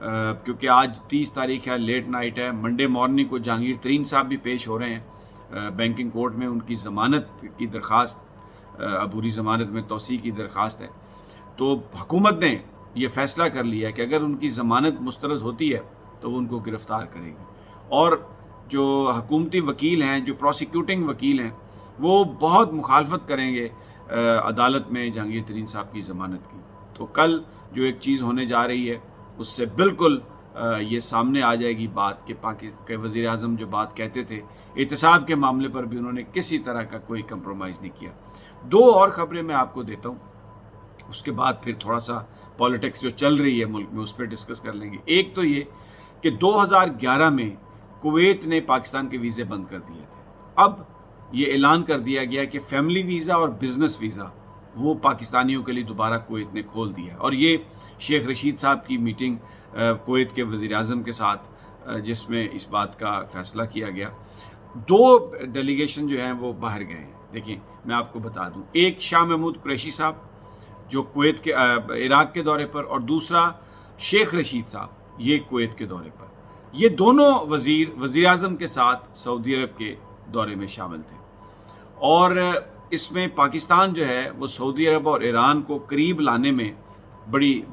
کیونکہ آج 30 تاریخ ہے، لیٹ نائٹ ہے، منڈے مارننگ کو جہانگیر ترین صاحب بھی پیش ہو رہے ہیں بینکنگ کورٹ میں، ان کی ضمانت کی درخواست، عبوری ضمانت میں توسیع کی درخواست ہے۔ تو حکومت نے یہ فیصلہ کر لیا ہے کہ اگر ان کی ضمانت مسترد ہوتی ہے تو وہ ان کو گرفتار کرے گی، اور جو حکومتی وکیل ہیں، جو پروسیکیوٹنگ وکیل ہیں، وہ بہت مخالفت کریں گے عدالت میں جہانگیر ترین صاحب کی ضمانت کی۔ تو کل جو ایک چیز ہونے جا رہی ہے اس سے بالکل یہ سامنے آ جائے گی بات کہ پاکستان کے وزیر اعظم جو بات کہتے تھے احتساب کے معاملے پر بھی انہوں نے کسی طرح کا کوئی کمپرومائز نہیں کیا۔ دو اور خبریں میں آپ کو دیتا ہوں، اس کے بعد پھر تھوڑا سا پالیٹکس جو چل رہی ہے ملک میں اس پہ ڈسکس کر لیں گے۔ ایک تو یہ کہ 2011 میں کویت نے پاکستان کے ویزے بند کر دیے تھے، اب یہ اعلان کر دیا گیا کہ فیملی ویزا اور بزنس ویزا وہ پاکستانیوں کے لیے دوبارہ کویت نے کھول دیا، اور یہ شیخ رشید صاحب کی میٹنگ کویت کے وزیر اعظم کے ساتھ جس میں اس بات کا فیصلہ کیا گیا۔ دو ڈیلیگیشن جو ہیں وہ باہر گئے ہیں، دیکھیں میں آپ کو بتا دوں، ایک شاہ محمود قریشی صاحب جو کویت کے عراق کے دورے پر، اور دوسرا شیخ رشید صاحب یہ کویت کے دورے پر۔ یہ دونوں وزیر اعظم کے ساتھ سعودی عرب کے دورے میں شامل تھے، اور اس میں پاکستان جو ہے وہ سعودی عرب اور ایران کو قریب لانے میں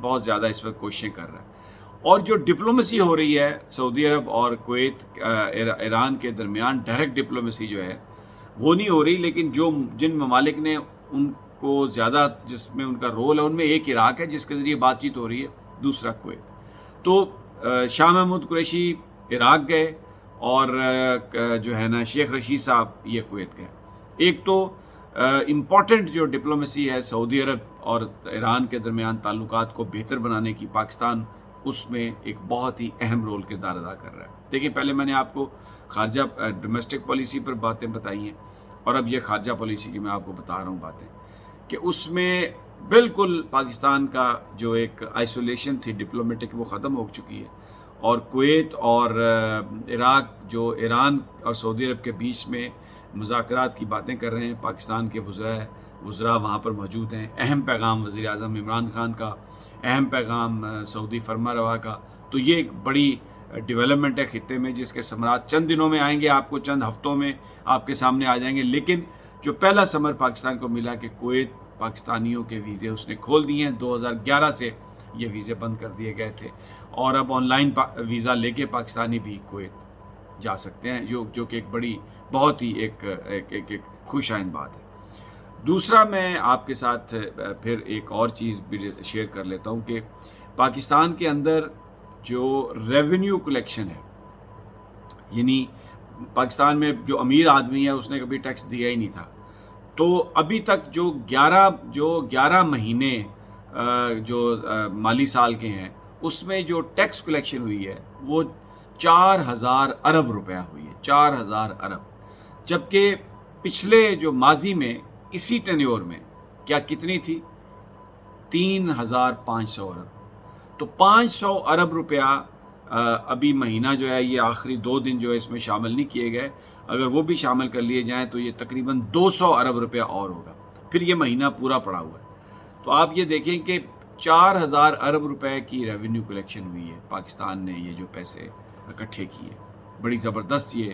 بہت زیادہ اس وقت کوششیں کر رہا ہے، اور جو ڈپلومیسی ہو رہی ہے سعودی عرب اور کویت ایران کے درمیان، ڈائریکٹ ڈپلومیسی جو ہے وہ نہیں ہو رہی، لیکن جن ممالک نے ان کو زیادہ جس میں ان کا رول ہے، ان میں ایک عراق ہے جس کے ذریعے بات چیت ہو رہی ہے، دوسرا کویت۔ تو شاہ محمود قریشی عراق گئے، اور جو ہے نا شیخ رشید صاحب یہ کویت گئے۔ ایک تو امپورٹنٹ جو ڈپلومیسی ہے سعودی عرب اور ایران کے درمیان تعلقات کو بہتر بنانے کی، پاکستان اس میں ایک بہت ہی اہم رول کردار ادا کر رہا ہے۔ دیکھیں پہلے میں نے آپ کو خارجہ ڈومیسٹک پالیسی پر باتیں بتائی ہیں، اور اب یہ خارجہ پالیسی کی میں آپ کو بتا رہا ہوں باتیں، کہ اس میں بالکل پاکستان کا جو ایک آئسولیشن تھی ڈپلومیٹک وہ ختم ہو چکی ہے، اور کویت اور عراق جو ایران اور سعودی عرب کے بیچ میں مذاکرات کی باتیں کر رہے ہیں، پاکستان کے وزراء وہاں پر موجود ہیں۔ اہم پیغام وزیر اعظم عمران خان کا، اہم پیغام سعودی فرما روا کا، تو یہ ایک بڑی ڈیولپمنٹ ہے خطے میں، جس کے ثمرات چند دنوں میں آئیں گے، آپ کو چند ہفتوں میں آپ کے سامنے آ جائیں گے۔ لیکن جو پہلا ثمر پاکستان کو ملا کہ کویت پاکستانیوں کے ویزے اس نے کھول دیے ہیں، 2011 سے یہ ویزے بند کر دیے گئے تھے، اور اب آن لائن ویزا لے کے پاکستانی بھی کویت جا سکتے ہیں، جو کہ ایک بہت ہی ایک خوش آئند بات ہے۔ دوسرا میں آپ کے ساتھ پھر ایک اور چیز بھی شیئر کر لیتا ہوں کہ پاکستان کے اندر جو ریونیو کلیکشن ہے، یعنی پاکستان میں جو امیر آدمی ہے اس نے کبھی ٹیکس دیا ہی نہیں تھا، تو ابھی تک جو 11 مہینے جو مالی سال کے ہیں اس میں جو ٹیکس کلیکشن ہوئی ہے وہ 4000 ارب روپیہ ہوئی ہے، 4000 ارب، جبکہ پچھلے جو ماضی میں اسی ٹینیور میں کیا کتنی تھی؟ 3500 ارب۔ تو 500 ارب روپیہ ابھی مہینہ جو ہے، یہ آخری 2 دن جو ہے اس میں شامل نہیں کیے گئے، اگر وہ بھی شامل کر لیے جائیں تو یہ تقریباً 200 ارب روپیہ اور ہوگا، پھر یہ مہینہ پورا پڑا ہوا ہے۔ تو آپ یہ دیکھیں کہ 4000 ارب روپے کی ریونیو کلیکشن ہوئی ہے، پاکستان نے یہ جو پیسے اکٹھے کیے، بڑی زبردست یہ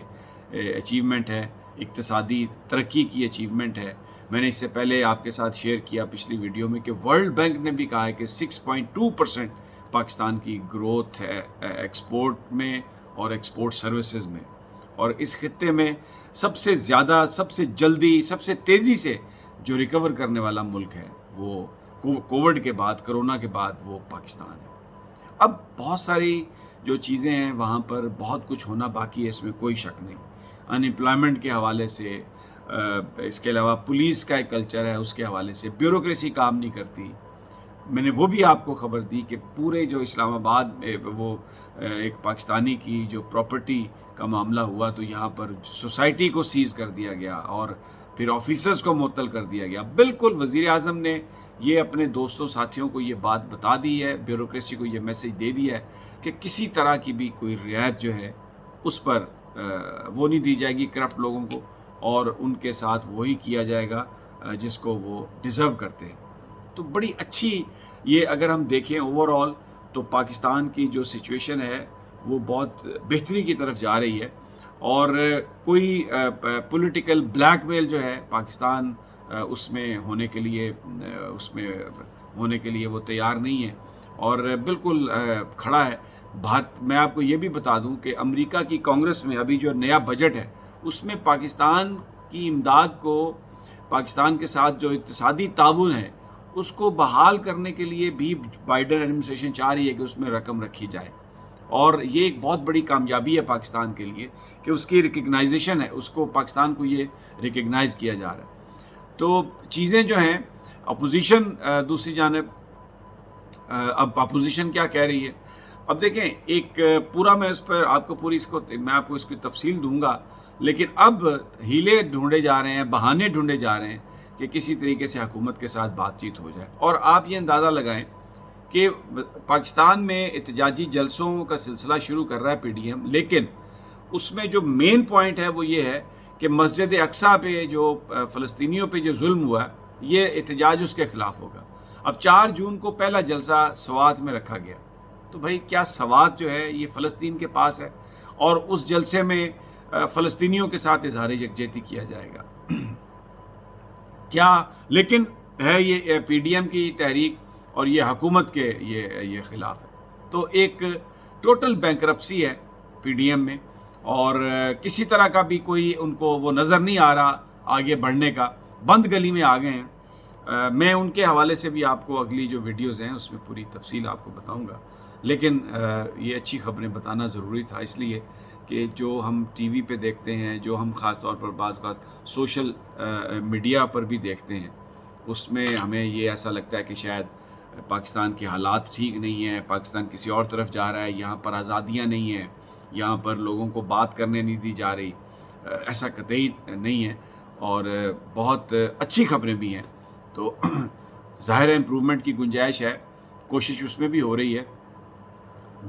اچیومنٹ ہے، اقتصادی ترقی کی اچیومنٹ ہے۔ میں نے اس سے پہلے آپ کے ساتھ شیئر کیا پچھلی ویڈیو میں کہ ورلڈ بینک نے بھی کہا ہے کہ 6.2% پاکستان کی گروتھ ہے ایکسپورٹ میں اور ایکسپورٹ سروسز میں، اور اس خطے میں سب سے زیادہ، سب سے جلدی، سب سے تیزی سے جو ریکور کرنے والا ملک ہے وہ کووڈ کے بعد، کرونا کے بعد، وہ پاکستان ہے۔ اب بہت ساری جو چیزیں ہیں وہاں پر بہت کچھ ہونا باقی ہے، اس میں کوئی شک نہیں، ان امپلائمنٹ کے حوالے سے، اس کے علاوہ پولیس کا ایک کلچر ہے اس کے حوالے سے، بیوروکریسی کام نہیں کرتی۔ میں نے وہ بھی آپ کو خبر دی کہ پورے جو اسلام آباد میں وہ ایک پاکستانی کی جو پراپرٹی کا معاملہ ہوا تو یہاں پر سوسائٹی کو سیز کر دیا گیا اور پھر آفیسرز کو معطل کر دیا گیا۔ بالکل وزیر اعظم نے یہ اپنے دوستوں ساتھیوں کو یہ بات بتا دی ہے، بیوروکریسی کو یہ میسج دے دیا ہے کہ کسی طرح کی بھی کوئی رعایت جو ہے اس پر وہ نہیں دی جائے گی کرپٹ لوگوں کو، اور ان کے ساتھ وہی کیا جائے گا جس کو وہ ڈیزرو کرتے ہیں۔ تو بڑی اچھی یہ اگر ہم دیکھیں اوور آل تو پاکستان کی جو سچویشن ہے وہ بہت بہتری کی طرف جا رہی ہے، اور کوئی پولیٹیکل بلیک میل جو ہے پاکستان اس میں ہونے کے لیے وہ تیار نہیں ہے، اور بالکل کھڑا ہے۔ میں آپ کو یہ بھی بتا دوں کہ امریکہ کی کانگریس میں ابھی جو نیا بجٹ ہے اس میں پاکستان کی امداد کو، پاکستان کے ساتھ جو اقتصادی تعاون ہے اس کو بحال کرنے کے لیے بھی بائیڈن ایڈمنسٹریشن چاہ رہی ہے کہ اس میں رقم رکھی جائے، اور یہ ایک بہت بڑی کامیابی ہے پاکستان کے لیے کہ اس کی ریکگنائزیشن ہے، اس کو پاکستان کو یہ ریکگنائز کیا جا رہا ہے۔ تو چیزیں جو ہیں، اپوزیشن دوسری جانب، اب اپوزیشن کیا کہہ رہی ہے، اب دیکھیں ایک پورا میں اس پر آپ کو میں آپ کو اس کی تفصیل دوں گا، لیکن اب ہیلے ڈھونڈے جا رہے ہیں، بہانے ڈھونڈے جا رہے ہیں کہ کسی طریقے سے حکومت کے ساتھ بات چیت ہو جائے۔ اور آپ یہ اندازہ لگائیں کہ پاکستان میں احتجاجی جلسوں کا سلسلہ شروع کر رہا ہے پی ڈی ایم، لیکن اس میں جو مین پوائنٹ ہے وہ یہ ہے کہ مسجد اقصیٰ پہ جو فلسطینیوں پہ جو ظلم ہوا ہے، یہ احتجاج اس کے خلاف ہوگا۔ اب 4 جون کو پہلا جلسہ سوات میں رکھا گیا، تو بھائی کیا سوات جو ہے یہ فلسطین کے پاس ہے، اور اس جلسے میں فلسطینیوں کے ساتھ اظہار یکجہتی کیا جائے گا کیا؟ لیکن ہے یہ پی ڈی ایم کی تحریک اور یہ حکومت کے یہ خلاف ہے، تو ایک ٹوٹل بینکرپسی ہے پی ڈی ایم میں، اور کسی طرح کا بھی کوئی ان کو وہ نظر نہیں آ رہا آگے بڑھنے کا، بند گلی میں آ گئے ہیں۔ میں ان کے حوالے سے بھی آپ کو اگلی جو ویڈیوز ہیں اس میں پوری تفصیل آپ کو بتاؤں گا، لیکن یہ اچھی خبریں بتانا ضروری تھا، اس لیے کہ جو ہم ٹی وی پہ دیکھتے ہیں، جو ہم خاص طور پر بعض اوقات سوشل میڈیا پر بھی دیکھتے ہیں، اس میں ہمیں یہ ایسا لگتا ہے کہ شاید پاکستان کے حالات ٹھیک نہیں ہیں، پاکستان کسی اور طرف جا رہا ہے، یہاں پر آزادیاں نہیں ہیں، یہاں پر لوگوں کو بات کرنے نہیں دی جا رہی۔ ایسا قطعی نہیں ہے، اور بہت اچھی خبریں بھی ہیں، تو ظاہر ہے امپرومنٹ کی گنجائش ہے، کوشش اس میں بھی ہو رہی ہے۔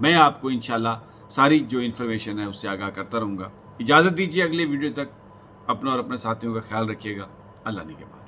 میں آپ کو انشاءاللہ ساری جو انفارمیشن ہے اس سے آگاہ کرتا رہوں گا۔ اجازت دیجیے، اگلے ویڈیو تک اپنا اور اپنے ساتھیوں کا خیال رکھیے گا۔ اللہ نگہبان۔